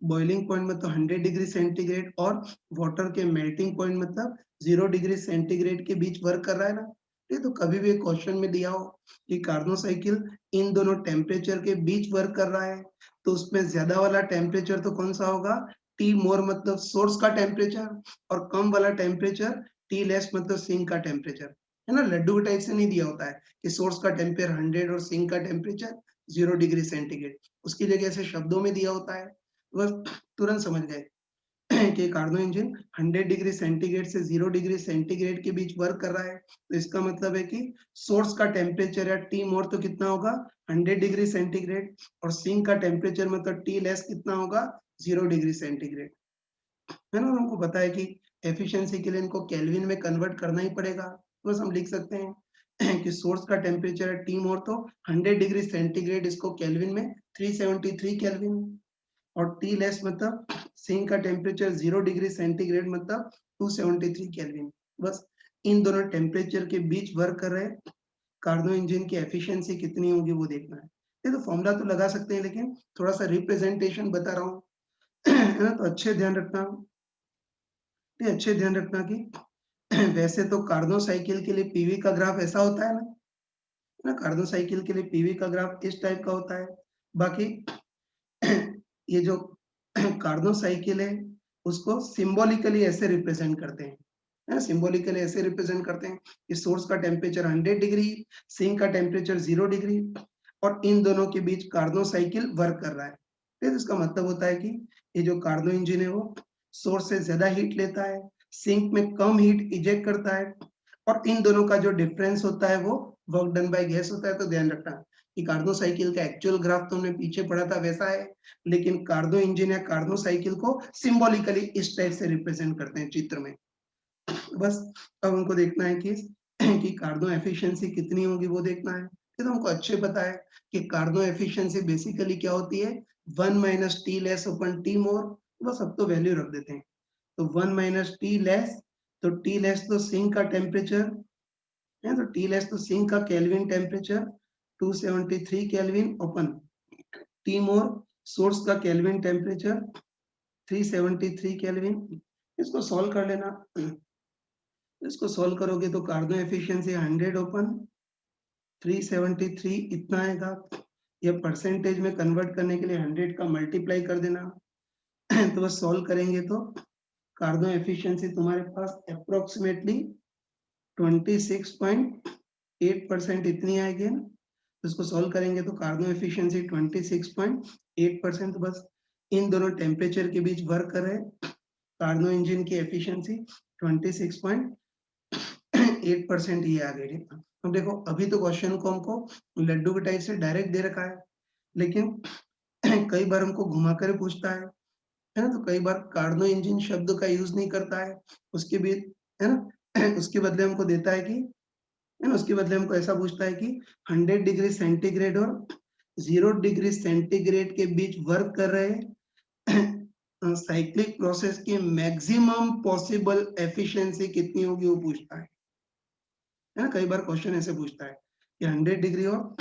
बॉइलिंग पॉइंट मतलब 100 डिग्री सेंटीग्रेड और वाटर के मेल्टिंग पॉइंट मतलब 0 डिग्री सेंटीग्रेड के बीच वर्क कर रहा है ना। ये तो कभी भी क्वेश्चन में दिया हो कि कार्नो साइकिल इन दोनों टेम्परेचर के बीच वर्क कर रहा है, तो उसमें ज्यादा वाला टेम्परेचर तो कौन सा होगा? टी मोर मतलब सोर्स का टेम्परेचर, और कम वाला टेम्परेचर टी लेस मतलब सिंक का टेम्परेचर। है ना, लड्डू के टाइप से नहीं दिया होता है कि सोर्स का टेम्परेचर 100 और सिंक का टेम्परेचर 0 डिग्री सेंटीग्रेड। उसकी जगह ऐसे शब्दों में दिया होता है, बस तुरंत समझ गए कि कार्नो इंजन 100 डिग्री सेंटीग्रेड से 0 डिग्री सेंटीग्रेड के बीच वर्क कर रहा है। तो इसका मतलब है कि सोर्स का टेम्परेचर या टी मोर तो कितना होगा? 100 डिग्री सेंटीग्रेड, और सिंक का टेम्परेचर मतलब टी लेस कितना होगा? 0 डिग्री सेंटीग्रेड। है ना, हमको पता है कि एफिशिएंसी के लिए इनको केल्विन में कन्वर्ट करना ही पड़ेगा। बस हम लिख सकते हैं कि सोर्स का टेम्परेचर है टी मोर तो 100 डिग्री सेंटीग्रेड, इसको केल्विन में 373 केल्विन, और टी लेस मतलब सिंक का टेम्परेचर 0 डिग्री सेंटीग्रेड मतलब 273 केल्विन। बस इन दोनों टेम्परेचर के बीच वर्क कर रहे कार्नो इंजन की एफिशिएंसी कितनी होगी वो देखना है। ये तो फॉर्मूला तो लगा सकते हैं, लेकिन थोड़ा सा रिप्रेजेंटेशन बता रहा हूँ। है ना, तो अच्छे ध्यान रखना, ये अच्छे ध्यान रखना कि वैसे तो कार्नो साइकिल के लिए पीवी का ग्राफ ऐसा होता है ना, कार्नो साइकिल के लिए पीवी का ग्राफ इस टाइप का होता है। बाकी ये जो कार्नो साइकिल है उसको सिंबॉलिकली ऐसे रिप्रेजेंट करते हैं, सिंबॉलिकली ऐसे रिप्रेजेंट करते हैं कि सोर्स का टेम्परेचर 100 डिग्री, सिंक का टेम्परेचर 0 डिग्री, और इन दोनों के बीच कार्नो साइकिल वर्क कर रहा है। फिर इसका मतलब होता है कि ये जो कार्नो इंजन है वो सोर्स से ज्यादा हीट लेता है, सिंक में कम हीट इजेक्ट करता है, और इन दोनों का जो डिफरेंस होता है वो वर्क डन बाय गैस होता है। तो ध्यान रखना कि कार्नो साइकिल का एक्चुअल ग्राफ तो हमने पीछे पढ़ा था वैसा है, लेकिन कार्नो इंजन या कार्नो साइकिल को सिंबॉलिकली इस टाइप से रिप्रेजेंट करते हैं चित्र में। बस अब हमको देखना है कि कार्नो एफिशिएंसी कितनी होगी वो देखना है। ये तो हमको अच्छे पता है कि कार्नो एफिशिएंसी बेसिकली क्या होती है? 1 minus T less upon T more. बस अब तो वैल्यू रख देते हैं। तो 1 माइनस टी लेस, तो टी लेस तो सिंक का टेम्परेचर है, तो टी लेस तो सिंक का kelvin temperature 273 kelvin upon, T more source का केल्विन टेम्परेचर 373 केल्विन। इसको सॉल्व कर लेना। इसको सॉल्व करोगे तो कार्नो एफिशिएंसी 100 ओपन 373 इतना आएगा। ये परसेंटेज में कन्वर्ट करने के लिए 100 का मल्टीप्लाई कर देना। तो बस सॉल्व करेंगे तो कार्नो एफिशिएंसी तुम्हारे पास अप्रोक्सीमेटली 26.8% इतनी आएगी ना। तो इसको सॉल्व करेंगे तो कार्नो एफिशिएंसी 26.8%। बस इन दोनों टेम्परेचर के बीच वर्क कर रहे कार्नो इंजन की एफिशिएंसी 26.8% ये आ गई। अब देखो, अभी तो क्वेश्चन को हमको लड्डू के टाइप से डायरेक्ट दे रखा है, लेकिन कई बार हमको घुमा कर पूछता है ना, तो कई बार कार्नो इंजन शब्द का यूज नहीं करता है, उसके भी है ना, उसके बदले हमको देता है कि है ना, उसके बदले हमको ऐसा पूछता है कि 100 डिग्री सेंटीग्रेड और 0 डिग्री सेंटीग्रेड के बीच वर्क कर रहे साइक्लिक प्रोसेस की मैक्सिमम पॉसिबल एफिशिएंसी कितनी होगी वो पूछता है ना। कई बार क्वेश्चन ऐसे पूछता है कि 100 डिग्री और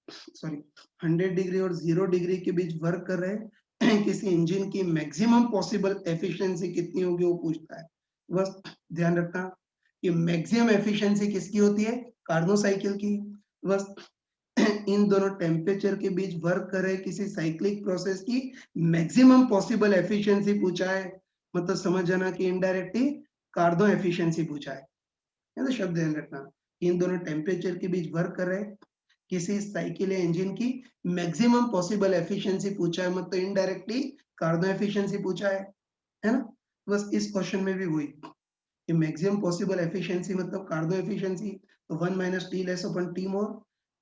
सॉरी 100 डिग्री और 0 डिग्री के बीच वर्क कर रहे किसी इंजन की मैक्सिमम पॉसिबल एफिशिएंसी कितनी होगी वो पूछता है। बस ध्यान रखना कि मैक्सिमम एफिशिएंसी किसकी होती है? कार्नो साइकिल की। बस इन दोनों टेम्परेचर के बीच वर्क कर रहे किसी साइक्लिक प्रोसेस की मैक्सिमम पॉसिबल एफिशिएंसी पूछा है, मतलब समझ जाना कि इनडायरेक्टली कार्नो एफिशिएंसी पूछा है। है तो शब्द ध्यान रखना, इन दोनों टेम्परेचर के बीच वर्क कर रहे हैं, किसी साइकिल या इंजन की मैक्सिमम पॉसिबल एफिशिएंसी पूछा है, मतलब इनडायरेक्टली कार्बन एफिशिएंसी पूछा है ना? बस इस क्वेश्चन में भी वही कि मैक्सिमम पॉसिबल एफिशिएंसी मतलब कार्बन एफिशिएंसी, तो 1 minus T less upon T more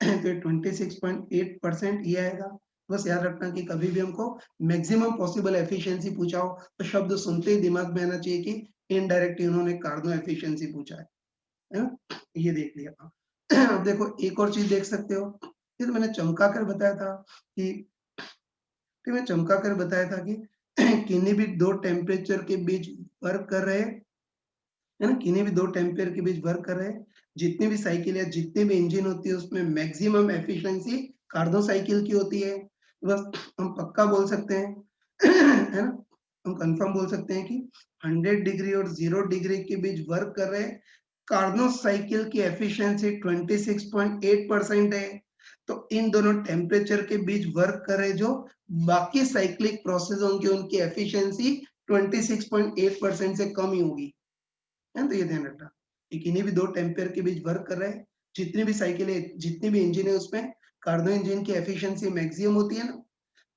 तो ये 26.8% ये आएगा। बस याद रखना कि कभी भी हमको मैक्सिमम पॉसिबल एफिशिएंसी पूछा हो तो शब्द सुनते ही दिमाग में आना चाहिए कि इनडायरेक्टली उन्होंने कार्बन एफिशिएंसी पूछा है ना? ये देख लिया। अब देखो एक और चीज देख सकते हो, ये तो मैंने चमका कर बताया था कि मैं चमका कर बताया था कि किन्हीं भी दो टेम्परेचर के बीच वर्क कर रहे हैं, है ना? किन्हीं भी दो टेम्परेचर के बीच वर्क कर रहे हैं, जितनी भी साइकिल या जितनी भी इंजन होती है उसमें मैक्सिमम एफिशिएंसी कार्नो साइकिल की होती है। बस हम पक्का बोल सकते हैं है ना? हम कंफर्म बोल सकते हैं कि 100 डिग्री और 0 डिग्री के बीच वर्क कर रहे कार्नो साइकिल की एफिशिएंसी 26.8% है। तो इन दोनों टेम्परेचर के बीच वर्क कर रहे जो बाकी साइक्लिक प्रोसेस होंगे उनकी एफिशिएंसी 26.8% से कम ही होगी। है ना? तो ये ध्यान रखना कि किन्हीं भी दो टेम्पेयर के बीच वर्क कर रहे हैं, जितनी भी साइकिल है, जितनी भी इंजन है उसमें कार्नो इंजन की एफिशिएंसी मैक्सिमम होती है ना,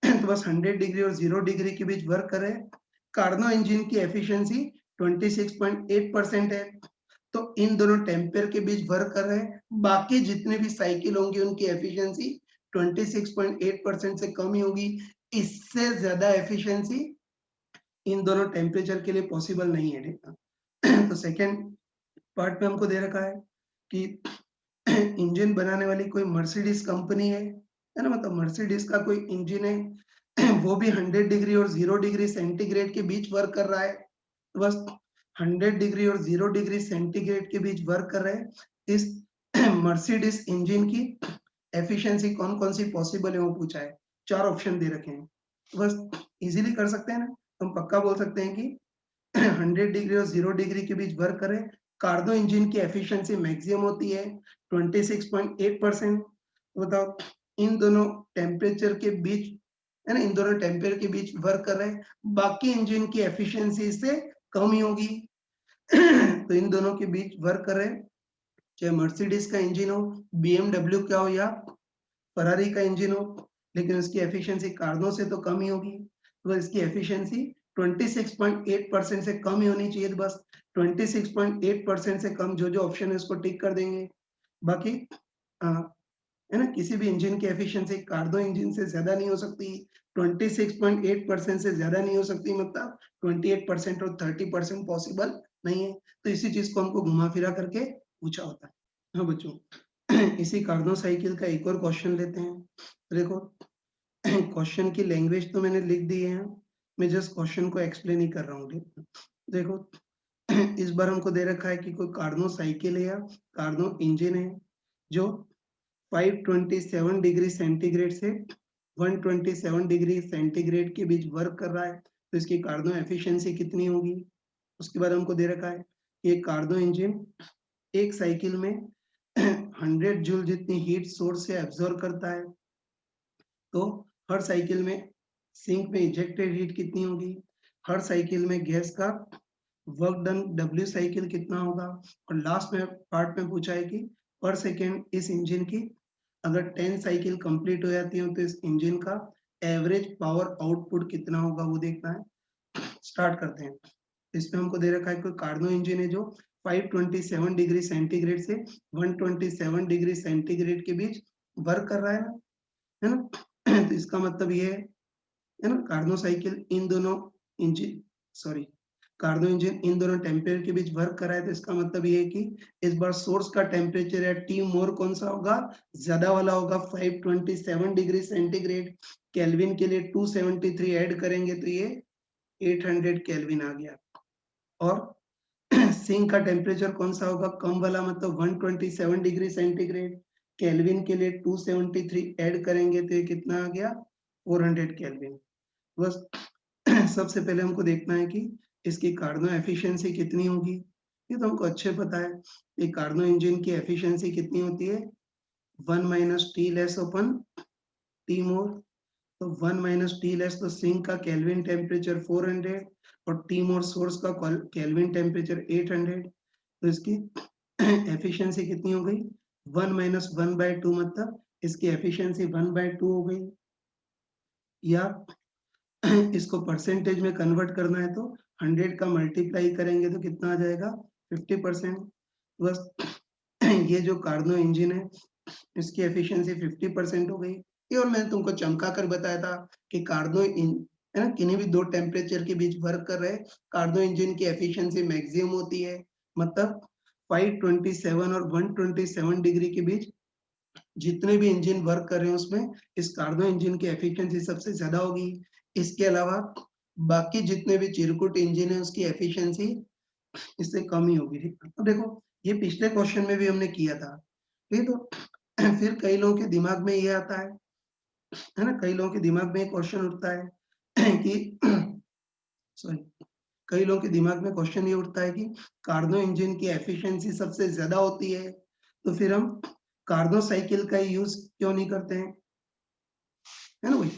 तो बस 100 डिग्री और 0 डिग्री के बीच वर्क कर रहे हैं। कार्नो इंजन की एफिशिएंसी 26.8% है। तो इन दोनों टेम्पेयर के बीच वर्क कर रहे हैं, बाकी जितने भी साइकिल होंगी उनकी एफिशिएंसी 26.8% से कम ही होगी। इससे ज्यादा एफिशिएंसी इन दोनों टेम्परेचर के लिए पॉसिबल नहीं है देखना। तो सेकंड पार्ट में हमको दे रखा है कि इंजन बनाने वाली कोई मर्सिडीज कंपनी है ना? मतलब मर्सिडीज का कोई इंजन है वो भी 100 डिग्री और 0 डिग्री सेंटीग्रेड के बीच वर्क कर रहा है। तो बस 100 डिग्री और 0 डिग्री सेंटीग्रेड के बीच वर्क कर रहे हैं। इस मर्सिडीज इंजन की एफिशिएंसी कौन-कौन सी पॉसिबल है वो पूछा है। 4 ऑप्शन दे रखे हैं। तो बस इजीली कर सकते हैं ना? हम पक्का बोल सकते हैं कि 100 डिग्री और 0 डिग्री के बीच वर्क करें, कार्नो इंजन की एफिशिएंसी मैक्सिमम होती है 26.8%। बताओ इन दोनों टेम्परेचर के बीच, है ना? इन दोनों टेम्परेचर के बीच वर्क कर रहे हैं, बाकी इंजन की एफिशिएंसी इससे कम ही होगी। तो इन दोनों के बीच वर्क कर रहे हैं, चाहे मर्सिडीज का इंजन हो, बीएमडब्ल्यू का हो या फरारी का इंजन हो, लेकिन उसकी एफिशिएंसी कार्नो से तो कम ही होगी। तो इसकी एफिशिएंसी 26.8% से कम ही होनी चाहिए। तो बस 26.8% से कम जो-जो ऑप्शन है उसको टिक कर देंगे। बाकी अ, है ना? किसी भी इंजन की एफिशिएंसी कार्नो इंजन से ज़्यादा नहीं हो सकती। 26.8% से ज़्यादा नहीं हो सकती, मतलब 28% और 30% पॉसिबल नहीं है। तो इसी चीज़ को हमको घुमा-फिरा करके पूछा होता है। हाँ बच्चों, इसी कार्नो साइकिल का एक और क्वेश्चन लेते हैं। देखो क्वेश्चन की लैंग्वेज तो मैंने लिख दी है, मैं जस्ट क्वेश्चन को एक्सप्लेन ही कर रहा हूँ। देखो इस बार हमको दे रखा है कि कोई कार्नो साइकिल है या कार्नो इंजन है जो 527 डिग्री सेंटीग्रेड से 127 डिग्री सेंटीग्रेड के बीच वर्क कर रहा है, तो इसकी कार्नो एफिशिएंसी कितनी होगी? उसके बाद हमको दे रखा है कि एक कार्नो इंजन एक साइकिल में 100 जूल जितनी हीट सोर्स से एब्जॉर्ब करता है, तो हर साइकिल में सिंक में इजेक्टेड हीट कितनी होगी? हर साइकिल में गैस का वर्क डन डब्ल्यू साइकिल कितना होगा? और लास्ट में पार्ट में पूछा है कि पर सेकंड इस इंजन की अगर 10 साइकिल कंप्लीट हो जाती है तो इस इंजन का एवरेज पावर आउटपुट कितना होगा वो देखना है। स्टार्ट करते हैं। इसमें हमको दे रखा है कोई कार्नो इंजन है जो 527 डिग्री सेंटीग्रेड से 127 डिग्री सेंटीग्रेड के बीच वर्क कर रहा है ना? तो इसका मतलब ये है ना, कार्नो साइकिल इन दोनों इंजन सॉरी कार्नो इंजन इन दोनों टेम्परेचर के बीच वर्क कर रहा है, तो इसका मतलब ये है कि इस बार सोर्स का टेम्परेचर या टी मोर कौन सा होगा? ज्यादा वाला होगा, 527 डिग्री सेंटीग्रेड। केल्विन के लिए 273 ऐड करेंगे तो ये 800 केल्विन आ गया। और सिंक का टेम्परेचर कौन सा होगा? कम वाला, मतलब 127 डिग्री सेंटीग्रेड। केल्विन के लिए 273 ऐड करेंगे तो ये कितना आ गया? 400 केल्विन। बस सबसे पहले हमको देखना है कि इसकी कार्नो एफिशिएंसी कितनी होगी। ये तो हमको अच्छे पता है। ये कार्नो इंजन की एफिशिएंसी कितनी होती है? 1 minus T less upon T more. तो 1 माइनस टी लेस तो सिंक का केल्विन टेम्परेचर 400 और टी मोर सोर्स का केल्विन टेम्परेचर 800। तो इसकी एफिशिएंसी कितनी हो गई 1 माइनस 1/2 मतलब इसकी एफिशिएंसी 1/2 हो गई। या इसको परसेंटेज में कन्वर्ट करना है तो 100 का मल्टीप्लाई करेंगे तो कितना आ जाएगा 50%। बस ये जो कार्नो इंजन है इसकी एफिशिएंसी 50% हो गई। ये और मैंने तुमको चमका कर बताया था कि कार्नो है ना किन्हीं भी दो टेम्परेचर के बीच वर्क कर रहे कार्नो इंजन की एफिशिएंसी मैक्सिमम होती है। मतलब 527 और 127 डिग्री के बीच जितने भी इंजन वर्क कर रहे हैं उसमें इस कार्नो इंजन की एफिशिएंसी सबसे ज्यादा होगी। इसके अलावा बाकी जितने भी चिरकुट इंजन है उसकी एफिशिएंसी इससे कम ही होगी। ठीक है? अब देखो ये पिछले क्वेश्चन में भी हमने किया था। ठीक है? तो फिर कई लोगों के दिमाग में ये आता है ना, कई लोगों के दिमाग में एक क्वेश्चन उठता है कि सॉरी, कई लोगों के दिमाग में क्वेश्चन ये उठता है कि कार्नो इंजन की एफिशिएंसी सबसे ज्यादा होती है तो फिर हम कार्नो साइकिल का यूज क्यों नहीं करते हैं, है ना भाई।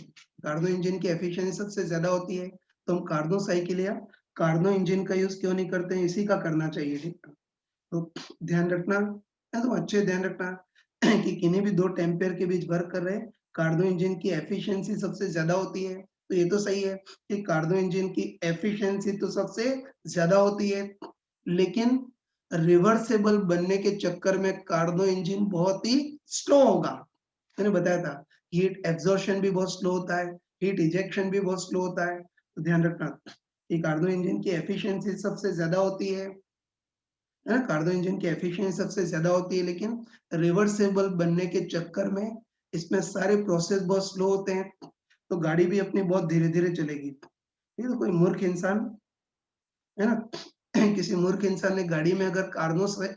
कार्नो इंजन की एफिशिएंसी सबसे ज्यादा होती है तो हम कार्नो साइकिल या कार्नो इंजन का यूज क्यों नहीं करते हैं, इसी का करना चाहिए। ठीक है? तो ध्यान रखना है, तो अच्छे ध्यान रखना कि किन्हीं भी दो टेम्पेयर के बीच वर्क कर रहे हैं कार्नो इंजन की एफिशिएंसी सबसे ज्यादा होती है। तो ये तो सही है कि कार्नो इंजन की एफिशिएंसी तो सबसे ज्यादा होती है, लेकिन रिवर्सेबल बनने के चक्कर में कार्नो इंजन बहुत ही स्लो होगा। मैंने बताया था हीट एब्जॉर्प्शन भी बहुत स्लो होता है, हीट इजेक्शन भी बहुत स्लो होता है। तो ध्यान रखना कि कार्नो इंजन की एफिशिएंसी सबसे ज्यादा होती है ना, कार्गो इंजन की एफिशिएंसी सबसे ज्यादा होती है, लेकिन रिवर्सेबल बनने के चक्कर में इसमें सारे प्रोसेस बहुत स्लो होते हैं तो गाड़ी भी अपनी बहुत धीरे धीरे चलेगी। ये तो कोई मूर्ख इंसान है ना किसी मूर्ख इंसान ने गाड़ी में अगर कार्नो है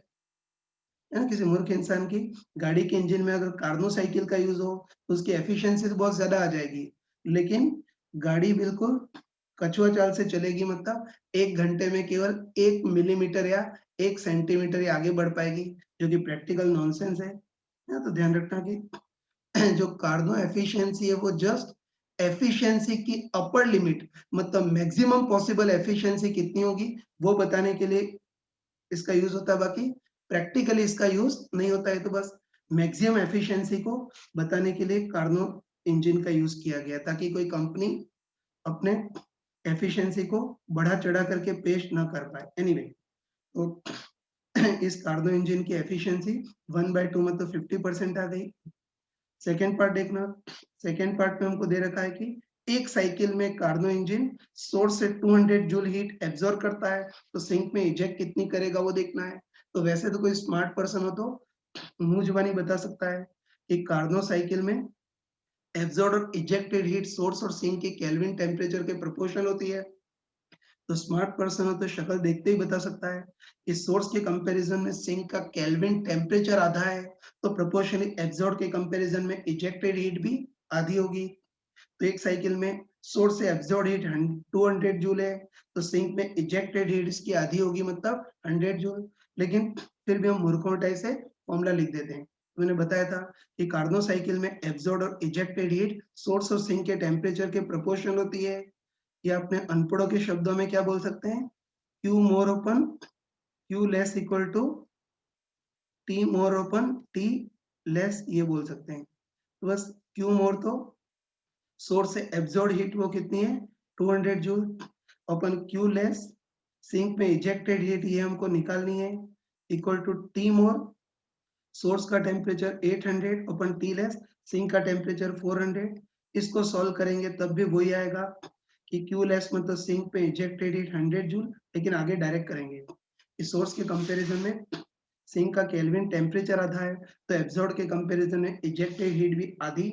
ना, किसी मूर्ख इंसान की गाड़ी के इंजन में अगर कार्नो साइकिल का यूज हो तो उसकी एफिशिएंसी तो बहुत ज्यादा आ जाएगी, लेकिन गाड़ी बिल्कुल कछुआ चाल से चलेगी। मतलब 1 घंटे में केवल 1 मिलीमीटर या 1 सेंटीमीटर ही आगे बढ़ पाएगी, जो कि प्रैक्टिकल नॉनसेंस है। तो ध्यान रखना कि जो कार्नो एफिशिएंसी है वो जस्ट एफिशिएंसी की अपर लिमिट मतलब मैक्सिमम पॉसिबल एफिशिएंसी कितनी होगी वो बताने के लिए इसका यूज होता है, बाकी प्रैक्टिकली इसका यूज नहीं होता है। तो बस मैक्सिमम एफिशिएंसी को बताने के लिए कार्नो इंजन का यूज किया गया ताकि कोई कंपनी अपने एफिशिएंसी को बढ़ा चढ़ा करके पेश ना कर पाए। एनीवे तो इस कार्गो इंजन की एफिशिएंसी 1/2 मतलब 50% आ गई। सेकंड पार्ट देखना, सेकंड पार्ट में हमको दे रखा है कि एक साइकिल में कार्गो इंजन सोर्स से 200 जूल हीट एब्जॉर्ब करता है तो सिंक में इजेक्ट कितनी करेगा वो देखना है। तो वैसे तो कोई स्मार्ट पर्सन हो तो मुंह जुबानी बता सकता है कि कार्गो साइकिल में एब्जॉर्ब और इजेक्टेड हीट सोर्स और सिंक के केल्विन टेम्परेचर के प्रोपोर्शनल होती है। तो स्मार्ट पर्सन हो तो शक्ल देखते ही बता सकता है इस सोर्स के कंपैरिजन में सिंक का केल्विन टेम्परेचर आधा है तो प्रोपोर्शनली एब्जॉर्ब के कंपैरिजन में इजेक्टेड हीट भी आधी होगी। तो एक साइकिल में सोर्स से एब्जॉर्ब हीट 200 जूल है तो सिंक में इजेक्टेड हीट इसकी आधी होगी मतलब 100 जूल। लेकिन फिर भी हम मूर्खों टाइप से फॉर्मूला लिख देते हैं। तो मैंने बताया था कि कार्नो साइकिल में एब्जॉर्ब और इजेक्टेड हीट सोर्स और सिंक के टेम्परेचर के प्रोपोर्शनल होती है। या अपने अनपढ़ों के शब्दों में क्या बोल सकते हैं, Q more upon Q less equal to T more upon T less, ये बोल सकते हैं। तो बस क्यू मोर तो सोर्स से एब्जॉर्ब हीट वो कितनी है 200 joule, upon Q less sink में इजेक्टेड हीट ये हमको निकालनी है equal to T more source का temperature 800 upon T less sink का टेम्परेचर 400। इसको सॉल्व करेंगे तब भी वही आएगा कि क्यू लेस मतलब सिंक पे इजेक्टेड हीट 100 जूल, लेकिन आगे डायरेक्ट करेंगे। इस सोर्स के कंपैरिजन में सिंक का केल्विन टेम्परेचर आधा है तो एब्जॉर्ब के कंपैरिजन में इजेक्टेड हीट भी आधी।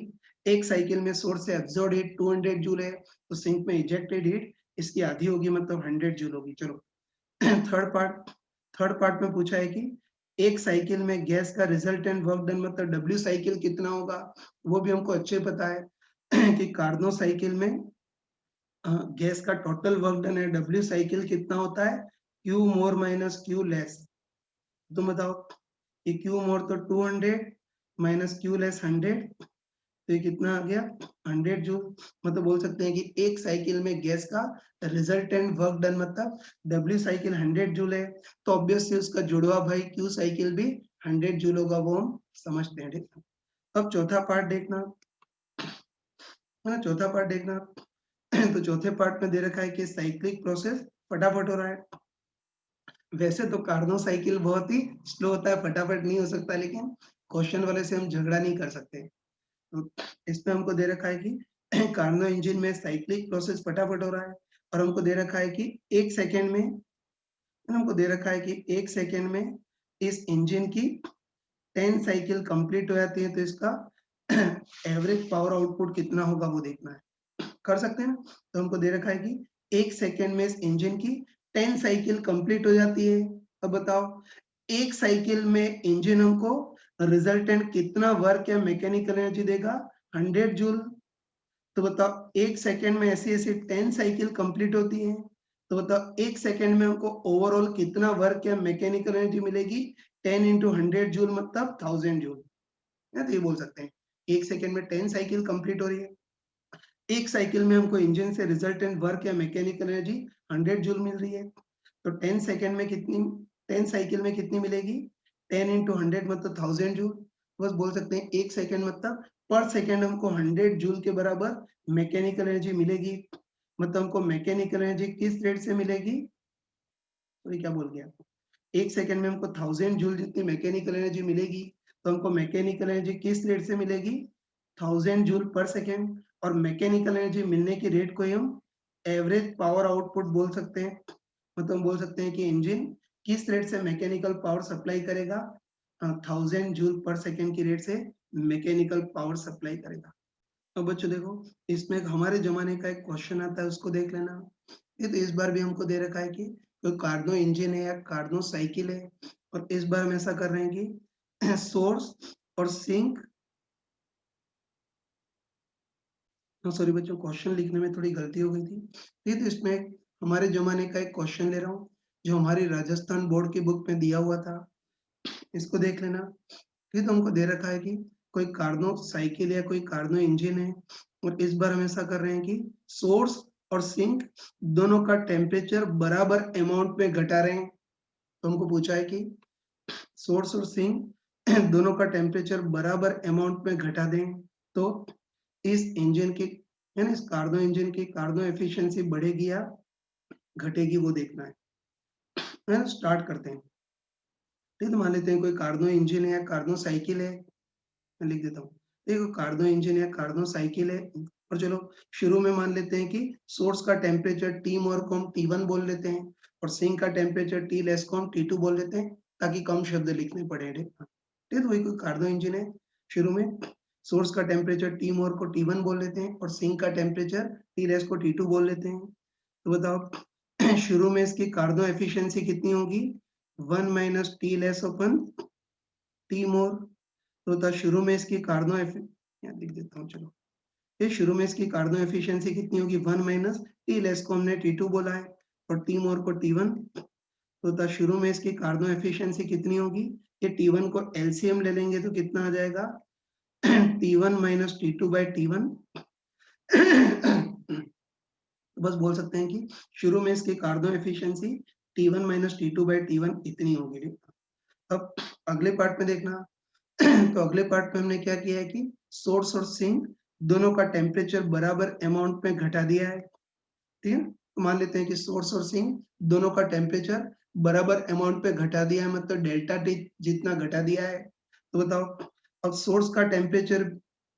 एक साइकिल में सोर्स से एब्जॉर्ब हीट 200 जूल है तो सिंक में इजेक्टेड हीट इसकी आधी होगी मतलब 100 जूल होगी। चलो थर्ड पार्ट में पूछा है कि एक साइकिल में गैस का रिजल्टेंट वर्क डन मतलब डब्ल्यू साइकिल कितना होगा, वो भी हमको अच्छे पता है कि कार्नो साइकिल में गैस का टोटल वर्क डन है डब्ल्यू साइकिल कितना होता है क्यू मोर माइनस क्यू लेस। तुम बताओ कि क्यू मोर तो 200 माइनस क्यू लेस 100 तो ये कितना आ गया 100 जूल। मतलब बोल सकते हैं कि एक साइकिल में गैस का रिजल्टेंट वर्क डन मतलब W साइकिल 100 जूल है, तो ऑब्वियसली उसका जुड़वा भाई Q साइकिल भी 100 जूल होगा, वो हम समझते हैं। ठीक है, अब चौथा पार्ट देखना है ना, चौथा पार्ट देखना तो चौथे पार्ट में दे रखा है कि साइक्लिक प्रोसेस फटाफट हो रहा है। वैसे तो कार्नो साइकिल बहुत ही स्लो होता है, फटाफट नहीं हो सकता, लेकिन क्वेश्चन वाले से हम झगड़ा नहीं कर सकते। तो इसमें हमको दे रखा है कि कार्नो इंजन में साइक्लिक प्रोसेस फटाफट हो रहा है, और हमको दे रखा है कि 1 सेकंड में, हमको दे रखा है कि 1 सेकंड में इस इंजन की 10 साइकिल कंप्लीट हो जाती है, तो इसका एवरेज पावर आउटपुट कितना होगा वो देखना है। कर सकते हैं ना? तो हमको दे रखा है कि 1 सेकंड में इस इंजन की 10 साइकिल कंप्लीट हो जाती है। अब बताओ, 1 साइकिल में इंजन हमको रिजल्टेंट कितना वर्क या मैकेनिकल एनर्जी देगा? 100 जूल। तो बताओ 1 सेकंड में ऐसी-ऐसी 10 साइकिल कंप्लीट होती है। तो बताओ 1 सेकंड में हमको ओवरऑल कितना वर्क या मैकेनिकल एनर्जी मिलेगी? 10 into 100 जूल मतलब 1000 जूल। है, तो ये बोल सकते हैं 1 सेकंड में 10 साइकिल कंप्लीट हो रही है। एक साइकिल में हमको इंजन से रिजल्टेंट वर्क या मैकेनिकल एनर्जी 100 जूल मिल रही है। तो 10 सेकंड में कितनी, 10 साइकिल में कितनी मिलेगी? 10 into 100 मतलब 1000 जूल। बस बोल सकते हैं 1 सेकंड मतलब पर सेकंड हमको 100 जूल के बराबर मैकेनिकल एनर्जी मिलेगी। मतलब हमको मैकेनिकल एनर्जी किस रेट से मिलेगी? सॉरी, क्या बोल गया? 1 सेकंड में हमको 1000 जूल जितनी मैकेनिकल एनर्जी मिलेगी, तो हमको मैकेनिकल एनर्जी किस रेट से मिलेगी? 1000 जूल पर सेकंड। और मैकेनिकल एनर्जी मिलने की रेट को ही हम एवरेज पावर आउटपुट बोल सकते हैं। मतलब हम बोल सकते हैं कि इंजन किस रेट से मैकेनिकल पावर सप्लाई करेगा? 1000 जूल पर सेकंड की रेट से मैकेनिकल पावर सप्लाई करेगा। तो बच्चों देखो, इसमें एक हमारे जमाने का एक क्वेश्चन आता है, उसको देख लेना। ये तो इस बार भी हमको दे रखा है कि कोई कार्नो इंजन है या कार्नो साइकिल है, और इस बार हम ऐसा कर रहे हैं कि सोर्स और सिंक, सॉरी बच्चों, क्वेश्चन लिखने में थोड़ी गलती हो गई थी। ये तो इसमें हमारे जमाने का एक क्वेश्चन ले रहा हूँ, जो हमारी राजस्थान बोर्ड की बुक में दिया हुआ था। इसको देख लेना। फिर तो हमको दे रखा है कि कोई कार्नो साइकिल या कोई कार्नो इंजन है, और इस बार हम ऐसा कर रहे हैं कि सोर्स और सिंक दोनों का टेम्परेचर बराबर अमाउंट में घटा रहे हैं। तो हमको पूछा है कि सोर्स और सिंक दोनों का टेम्परेचर बराबर अमाउंट में घटा दें, तो इस इंजन की, है ना, इस कार्नो इंजन की कार्नो एफिशिएंसी बढ़ेगी या घटेगी, वो देखना है ना। स्टार्ट करते हैं। ठीक है, मान लेते हैं कोई कार्नो इंजन है या कार्नो साइकिल है, मैं लिख देता हूँ। देखो, कार्नो इंजन या कार्नो साइकिल है, और चलो शुरू में मान लेते हैं कि सोर्स का टेम्परेचर टी मोर को हम T1 बोल लेते हैं, और सिंक का टेम्परेचर टी लेस को हम T2 बोल लेते हैं, ताकि कम शब्द लिखने पड़े। ठीक है, तो वही कोई कार्नो इंजन है, शुरू में सोर्स का टेम्परेचर टी मोर को T1 बोल लेते हैं, और सिंक का टेम्परेचर टी लेस को T2 बोल लेते हैं। तो बताओ शुरू में इसकी कार्नो एफिशिएंसी कितनी होगी? 1 minus T less upon T more. तो था शुरू में इसकी कार्नो यहाँ लिख देता हूँ, चलो। ये शुरू में इसकी कार्नो एफिशिएंसी कितनी होगी? 1 माइनस टी लेस को हमने T2 बोला है, और टी मोर को T1। तो था शुरू में इसकी कार्नो एफिशिएंसी कितनी होगी? ये T1 को एलसीएम ले लेंगे तो कितना आ जाएगा? T1 minus T2 by T1। तो बस बोल सकते हैं कि शुरू में इसकी Karnaugh efficiency T1 minus T2 by T1 इतनी होगी। अब अगले पार्ट में देखना। तो अगले पार्ट में हमने क्या किया है कि सोर्स और सिंक दोनों का टेम्परेचर बराबर अमाउंट में घटा दिया है। ठीक है, तो मान लेते हैं कि सोर्स और सिंक दोनों का टेम्परेचर बराबर अमाउंट पे घटा दिया है, मतलब डेल्टा टी जितना घटा दिया है। तो बताओ, अब सोर्स का टेम्परेचर,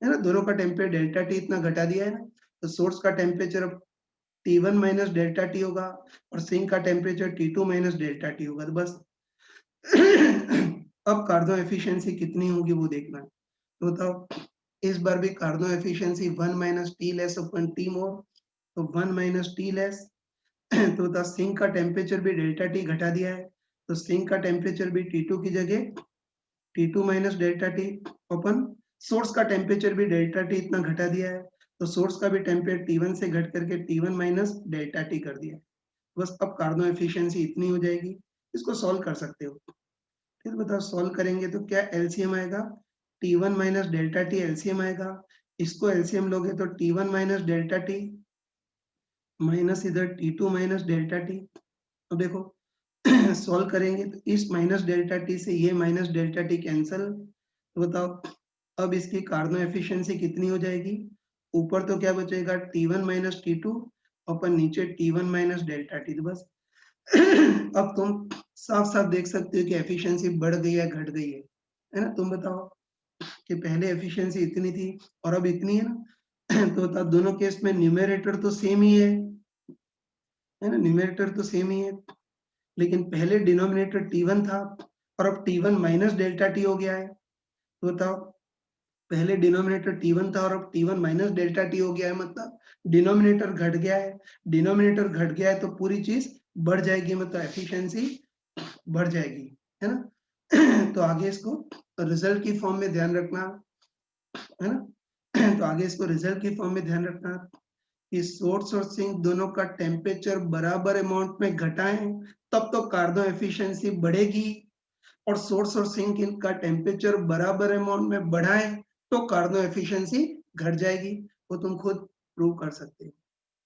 है ना, दोनों का टेम्परेचर डेल्टा टी इतना घटा दिया है ना, तो सोर्स का टेम्परेचर अब T1 माइनस डेल्टा टी होगा, और सिंक का temperature T2 minus delta T होगा। तो बस अब कार्नो एफिशिएंसी कितनी होगी वो देखना है। तो बताओ, इस बार भी Carnot efficiency 1 minus T less upon T more, तो 1 माइनस टी लेस। तो बता, सिंक का टेम्परेचर भी डेल्टा टी घटा दिया है, तो सिंक का टेम्परेचर भी T2 की जगह T2 माइनस डेल्टा टी। अपन सोर्स का टेम्परेचर भी डेल्टा टी इतना घटा दिया है, तो सोर्स का भी टेम्परेचर T1 से घट करके T1 माइनस डेल्टा टी कर दिया है। बस अब कार्नो एफिशिएंसी इतनी हो जाएगी। इसको सॉल्व कर सकते हो। फिर बताओ, सॉल्व करेंगे तो क्या एलसीएम आएगा? T1 minus delta T LCM आएगा, इसको एलसीएम लोगे तो T1 minus delta T minus इधर T2 माइनस डेल्टा टी। अब देखो सॉल्व करेंगे तो इस माइनस डेल्टा टी से ये माइनस डेल्टा टी कैंसल। तो बताओ अब इसकी कार्नो एफिशिएंसी कितनी हो जाएगी? ऊपर तो क्या बचेगा T1 माइनस T2 अपन नीचे T1 माइनस डेल्टा टी। तो बस अब तुम साफ साफ देख सकते हो कि एफिशिएंसी बढ़ गई है घट गई है ना? तुम बताओ कि पहले एफिशिएंसी इतनी थी और अब इतनी है ना। तो बताओ दोनों केस में न्यूमेरेटर तो सेम ही है ना? न्यूमेरेटर तो सेम ही है, लेकिन पहले डिनोमिनेटर T1 था और अब T1 माइनस डेल्टा टी हो गया है। तो बताओ पहले डिनोमिनेटर T1 था और अब T1 माइनस डेल्टा टी हो गया है, मतलब डिनोमिनेटर घट गया है। डिनोमिनेटर घट गया है तो पूरी चीज बढ़ जाएगी, मतलब एफिशिएंसी बढ़ जाएगी, है ना? तो आगे इसको रिजल्ट की फॉर्म में ध्यान रखना, है ना? तो आगे इसको रिजल्ट की फॉर्म में ध्यान रखना कि सोर्स और सिंक दोनों का टेम्परेचर बराबर अमाउंट में घटाएं तब तो कार्नो एफिशिएंसी बढ़ेगी, और सोर्स और सिंक का टेम्परेचर बराबर अमाउंट में बढ़ाएं तो कार्नो एफिशिएंसी घट जाएगी। वो तुम खुद प्रूव कर सकते हो।